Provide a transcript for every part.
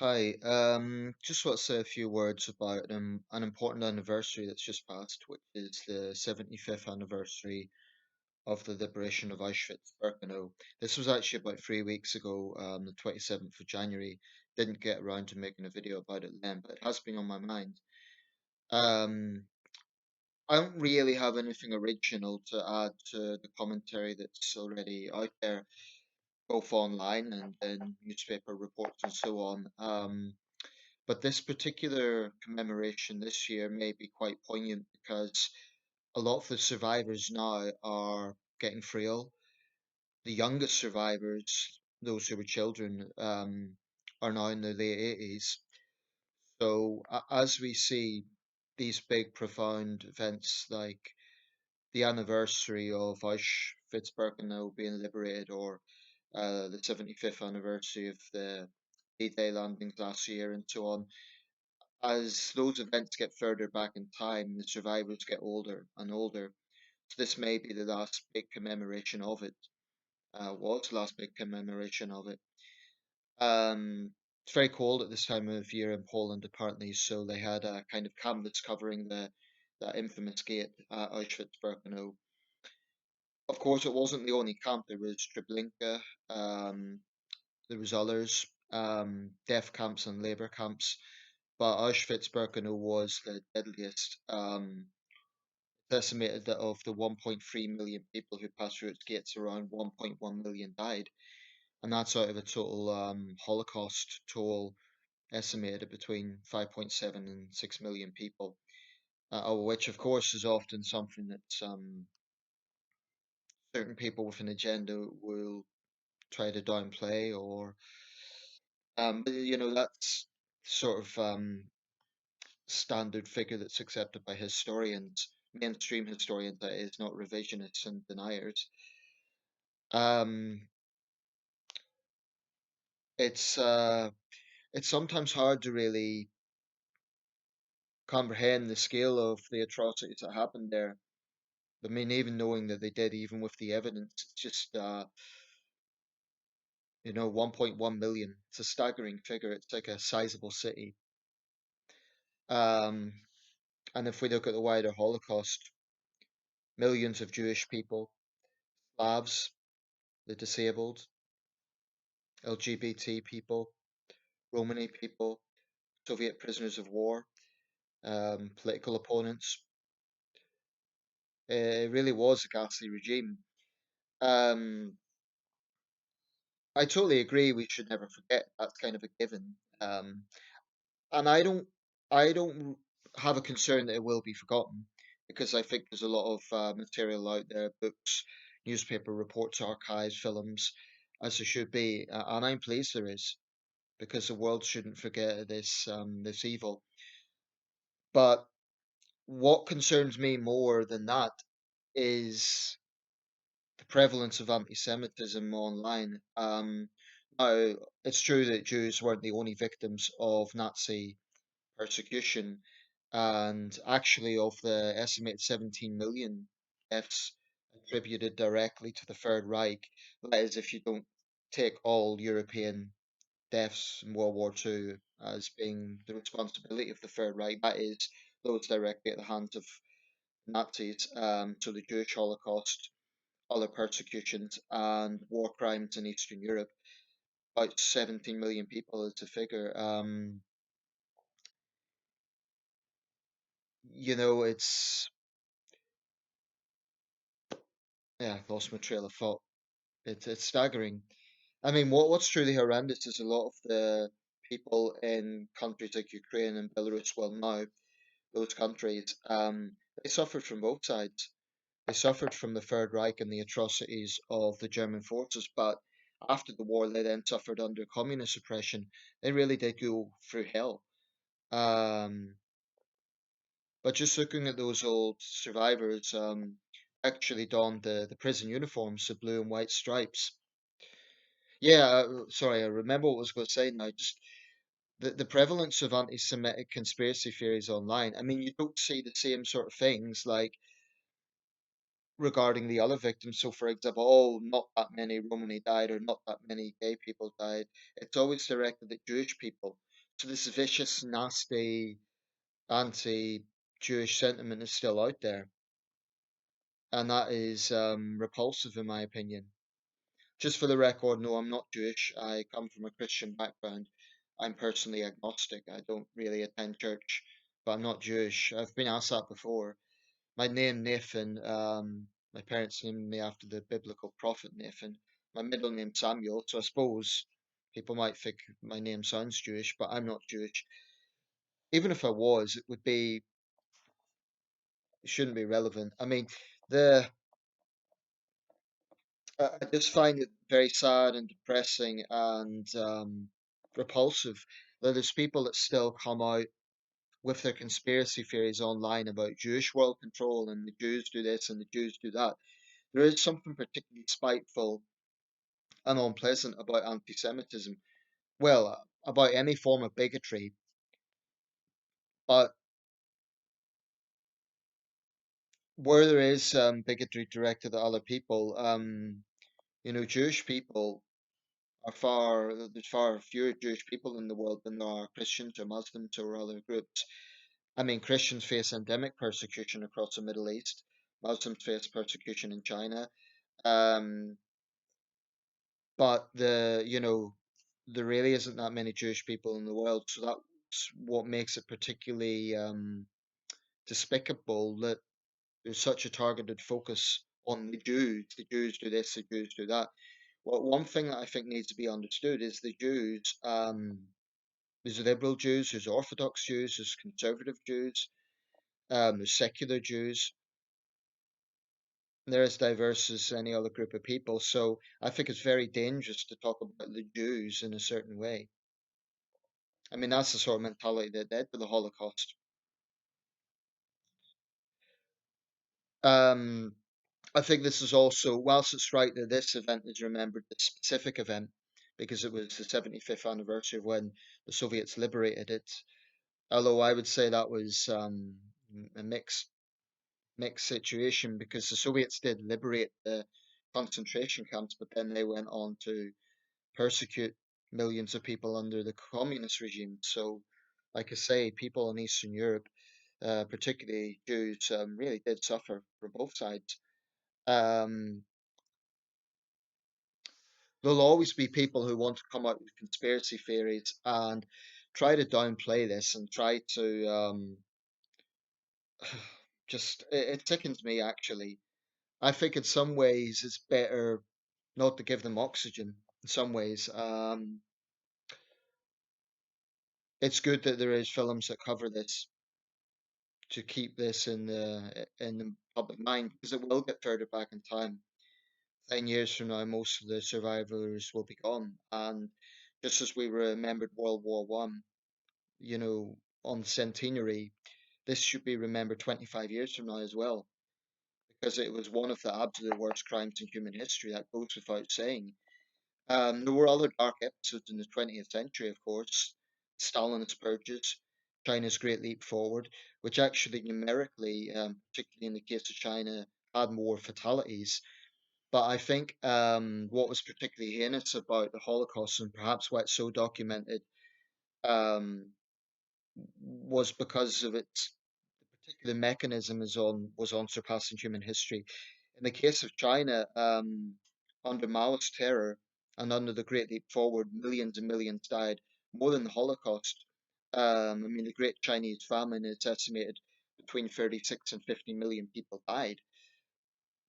Hi, just want to say a few words about an important anniversary that's just passed, which is the 75th anniversary of the liberation of Auschwitz-Birkenau. This was actually about 3 weeks ago, the 27th of January. Didn't get around to making a video about it then, but it has been on my mind. Um, I don't really have anything original to add to the commentary that's already out there, both online and in newspaper reports and so on. But this particular commemoration this year may be quite poignant because a lot of the survivors now are getting frail. The youngest survivors, those who were children, are now in their late 80s. So as we see these big, profound events like the anniversary of Auschwitz-Birkenau being liberated, or the 75th anniversary of the D-Day landings last year, and so on, as those events get further back in time, the survivors get older and older. So this may be the last big commemoration of it. Was the last big commemoration of it. It's very cold at this time of year in Poland, apparently, so they had a kind of canvas covering the that infamous gate at Auschwitz-Birkenau. Of course, it wasn't the only camp. There was Treblinka, there was others, death camps and labor camps, but Auschwitz-Birkenau was the deadliest. It's estimated that of the 1.3 million people who passed through its gates, around 1.1 million died, and that's out of a total Holocaust toll estimated between 5.7 and 6 million people, which of course is often something that certain people with an agenda will try to downplay, or but that's sort of standard figure that's accepted by historians, mainstream historians, that is, not revisionists and deniers. Um, it's it's sometimes hard to really comprehend the scale of the atrocities that happened there. I mean, even knowing that they did, even with the evidence, it's just 1.1 million. It's a staggering figure. It's like a sizable city. Um, and if we look at the wider Holocaust, millions of Jewish people, Slavs, the disabled, LGBT people, Romani people, Soviet prisoners of war, political opponents. It really was a ghastly regime. Um, I totally agree. We should never forget. That's kind of a given. And I don't have a concern that it will be forgotten, because I think there's a lot of material out there, books, newspaper reports, archives, films, as there should be, and I'm pleased there is, because the world shouldn't forget this evil. But what concerns me more than that is the prevalence of anti-Semitism online. Now, it's true that Jews weren't the only victims of Nazi persecution, and actually, of the estimated 17 million deaths attributed directly to the Third Reich, that is, if you don't take all European deaths in World War II as being the responsibility of the Third Reich, that is, those directly at the hands of Nazis, so the Jewish Holocaust, other persecutions, and war crimes in Eastern Europe. About 17 million people is the figure. It's, yeah, I've lost my trail of thought. It's staggering. I mean, what's truly horrendous is a lot of the people in countries like Ukraine and Belarus, well, now those countries, they suffered from both sides. They suffered from the Third Reich and the atrocities of the German forces, but after the war, they then suffered under communist oppression. They really did go through hell. Um, but just looking at those old survivors, actually donned the prison uniforms, the blue and white stripes. Yeah, sorry, I remember what I was going to say now. Just the prevalence of anti-Semitic conspiracy theories online. I mean, you don't see the same sort of things like regarding the other victims. So, for example, oh, not that many Romani died, or not that many gay people died. It's always directed at Jewish people. So this vicious, nasty, anti-Jewish sentiment is still out there, and that is repulsive in my opinion. Just for the record, no, I'm not Jewish. I come from a Christian background. I'm personally agnostic. I don't really attend church, but I'm not Jewish. I've been asked that before. My name, Nathan, my parents named me after the biblical prophet Nathan. My middle name, Samuel, so I suppose people might think my name sounds Jewish, but I'm not Jewish. Even if I was, it shouldn't be relevant. I mean, the I just find it very sad and depressing and repulsive that there's people that still come out with their conspiracy theories online about Jewish world control and the Jews do this and the Jews do that. There is something particularly spiteful and unpleasant about anti-Semitism. Well, about any form of bigotry, but where there is bigotry directed at other people, Jewish people there's far fewer Jewish people in the world than there are Christians or Muslims or other groups. I mean, Christians face endemic persecution across the Middle East. Muslims face persecution in China. Um, but there really isn't that many Jewish people in the world, so that's what makes it particularly despicable that there's such a targeted focus on the Jews. The Jews do this, the Jews do that. Well, one thing that I think needs to be understood is the Jews. There's liberal Jews, there's Orthodox Jews, there's conservative Jews, there's secular Jews. They're as diverse as any other group of people. So I think it's very dangerous to talk about the Jews in a certain way. I mean, that's the sort of mentality that led to the Holocaust. Um, I think this is also, whilst it's right that this event is remembered, this specific event, because it was the 75th anniversary of when the Soviets liberated it. Although I would say that was a mixed situation because the Soviets did liberate the concentration camps, but then they went on to persecute millions of people under the communist regime. So, like I say, people in Eastern Europe, particularly Jews, really did suffer from both sides. Um, there'll always be people who want to come out with conspiracy theories and try to downplay this and try to just it tickens me actually. I think in some ways it's better not to give them oxygen. In some ways, it's good that there is films that cover this to keep this in the public mind because it will get further back in time. 10 years from now, most of the survivors will be gone, and just as we remembered World War One, on the centenary, this should be remembered 25 years from now as well, because it was one of the absolute worst crimes in human history. That goes without saying. There were other dark episodes in the 20th century, of course. Stalin's purges, China's Great Leap Forward, which actually numerically, particularly in the case of China, had more fatalities. But I think what was particularly heinous about the Holocaust, and perhaps why it's so documented, um, was because of its particular mechanism was on surpassing human history. In the case of China, under Maoist terror and under the Great Leap Forward, millions and millions died, more than the Holocaust. I mean, the Great Chinese Famine is estimated between 36 and 50 million people died.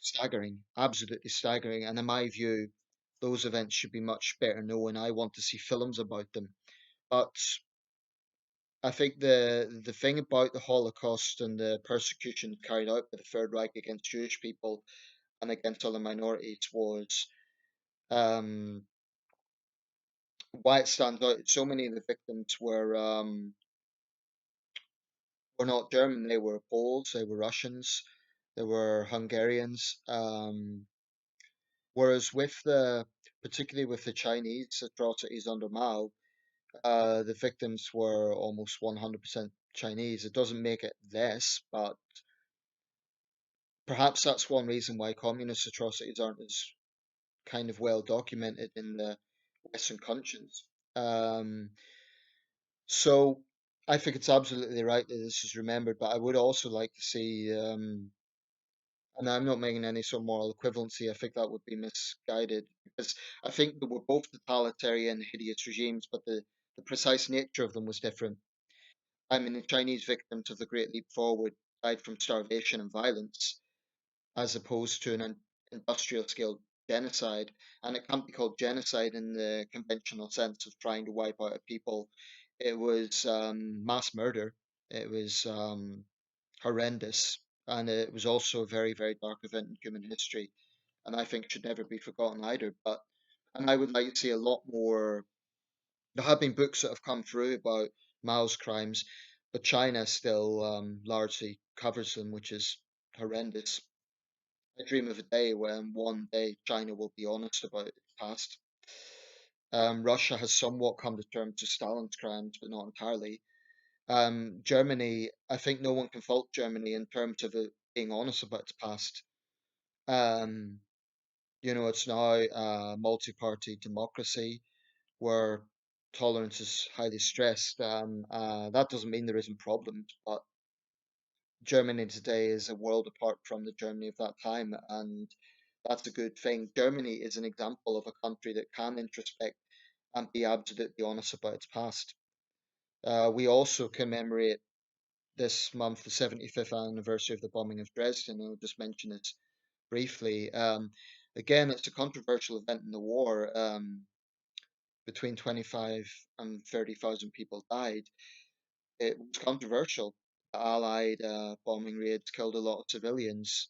Staggering, absolutely staggering. And in my view, those events should be much better known. I want to see films about them. But I think the thing about the Holocaust and the persecution carried out by the Third Reich against Jewish people and against other minorities was um, why it stands out. So many of the victims were not German; they were Poles, they were Russians, they were Hungarians. Whereas particularly with the Chinese atrocities under Mao, the victims were almost 100% Chinese. It doesn't make it less, but perhaps that's one reason why communist atrocities aren't as kind of well documented in the Western countries. Um, So I think it's absolutely right that this is remembered, but I would also like to see, and I'm not making any sort of moral equivalency. I think that would be misguided because I think they were both totalitarian, hideous regimes, but the precise nature of them was different. I mean, the Chinese victims of the Great Leap Forward died from starvation and violence, as opposed to an industrial scale genocide. And it can't be called genocide in the conventional sense of trying to wipe out a people. It was mass murder. It was horrendous. And it was also a very, very dark event in human history. And I think should never be forgotten either. And I would like to see a lot more. There have been books that have come through about Mao's crimes, but China still largely covers them, which is horrendous. I dream of a day when one day China will be honest about its past. Russia has somewhat come to terms with Stalin's crimes, but not entirely. Germany, I think no one can fault Germany in terms of it being honest about its past. Um, it's now a multi-party democracy where tolerance is highly stressed. That doesn't mean there isn't problems, but Germany today is a world apart from the Germany of that time, and that's a good thing. Germany is an example of a country that can introspect and be absolutely honest about its past. We also commemorate this month the 75th anniversary of the bombing of Dresden, and I'll just mention this briefly. Again, it's a controversial event in the war. Between 25 and 30,000 people died. It was controversial. The Allied bombing raids killed a lot of civilians,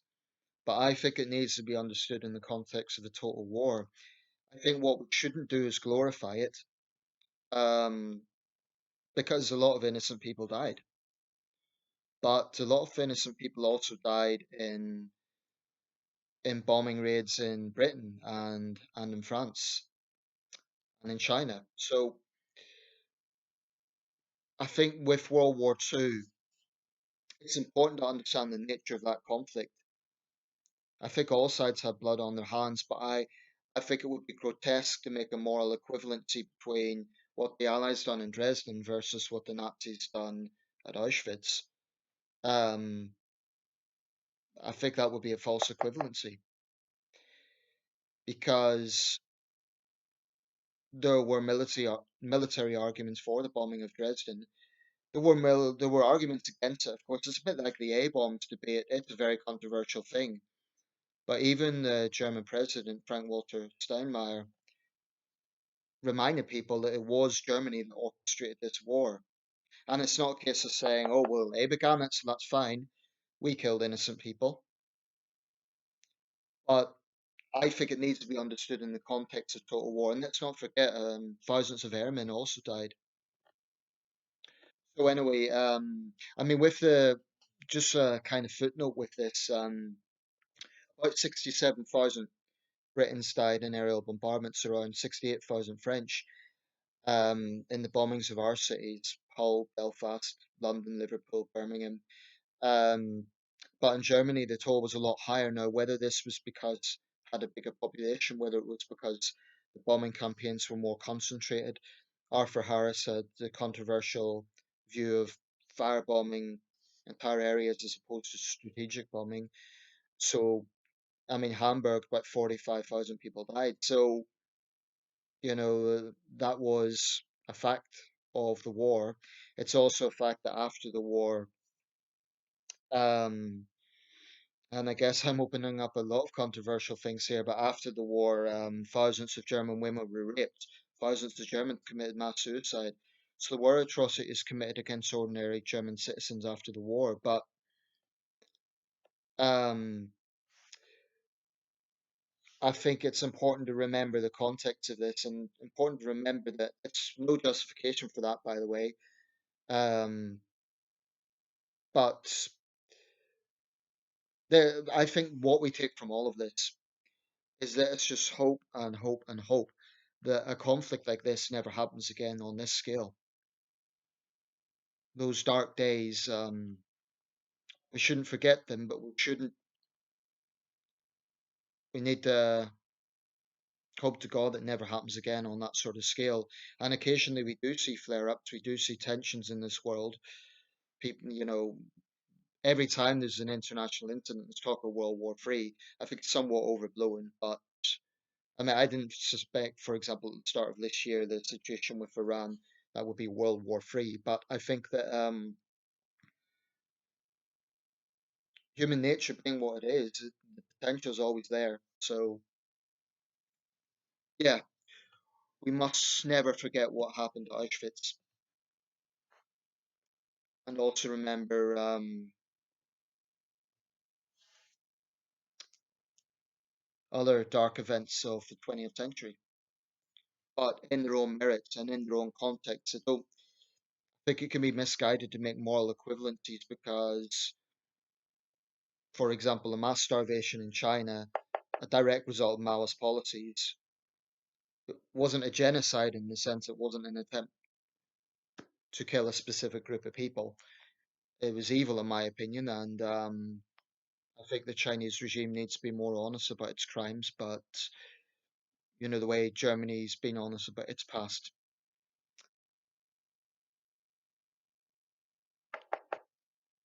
but I think it needs to be understood in the context of a total war. I think what we shouldn't do is glorify it, um, because a lot of innocent people died. But a lot of innocent people also died in bombing raids in Britain and in France and in China. So I think with World War II, it's important to understand the nature of that conflict. I think all sides have blood on their hands, but I think it would be grotesque to make a moral equivalency between what the Allies done in Dresden versus what the Nazis done at Auschwitz. Um, I think that would be a false equivalency because there were military arguments for the bombing of Dresden. There were arguments against it. Of course, it's a bit like the A bombs debate. It's a very controversial thing. But even the German president Frank-Walter Steinmeier reminded people that it was Germany that orchestrated this war. And it's not a case of saying, oh, well, they began it, so that's fine. We killed innocent people. But I think it needs to be understood in the context of total war. And let's not forget, thousands of airmen also died. So anyway, I mean, with the just a kind of footnote with this, about 67,000 Britons died in aerial bombardments, around 68,000 French, in the bombings of our cities, Hull, Belfast, London, Liverpool, Birmingham. Um, but in Germany, the toll was a lot higher. Now, whether this was because it had a bigger population, whether it was because the bombing campaigns were more concentrated, Arthur Harris had the controversial view of firebombing entire areas as opposed to strategic bombing. So, I mean, Hamburg, about 45,000 people died. So, that was a fact of the war. It's also a fact that after the war, um, and I guess I'm opening up a lot of controversial things here, but after the war, thousands of German women were raped, thousands of Germans committed mass suicide. So there were atrocities committed against ordinary German citizens after the war, but um, I think it's important to remember the context of this and important to remember that it's no justification for that, by the way. Um, but I think what we take from all of this is that it's just hope and hope and hope that a conflict like this never happens again on this scale. Those dark days, we shouldn't forget them, but we shouldn't. We need to hope to God it never happens again on that sort of scale. And occasionally we do see flare-ups, we do see tensions in this world. People, every time there's an international incident, there's talk of World War Three. I think it's somewhat overblown, but I mean, I didn't suspect, for example, at the start of this year, the situation with Iran that would be World War Three. But I think that human nature being what it is, the potential is always there. So yeah, we must never forget what happened at Auschwitz, and also remember other dark events of the 20th century, but in their own merits and in their own context. I don't think it can be misguided to make moral equivalencies because, for example, the mass starvation in China, a direct result of Maoist policies, wasn't a genocide in the sense it wasn't an attempt to kill a specific group of people. It was evil, in my opinion, and I think the Chinese regime needs to be more honest about its crimes, but the way Germany's been honest about its past.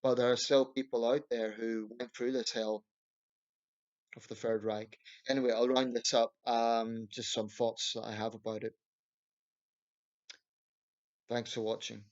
But there are still people out there who went through this hell of the Third Reich. Anyway, I'll round this up. Just some thoughts that I have about it. Thanks for watching.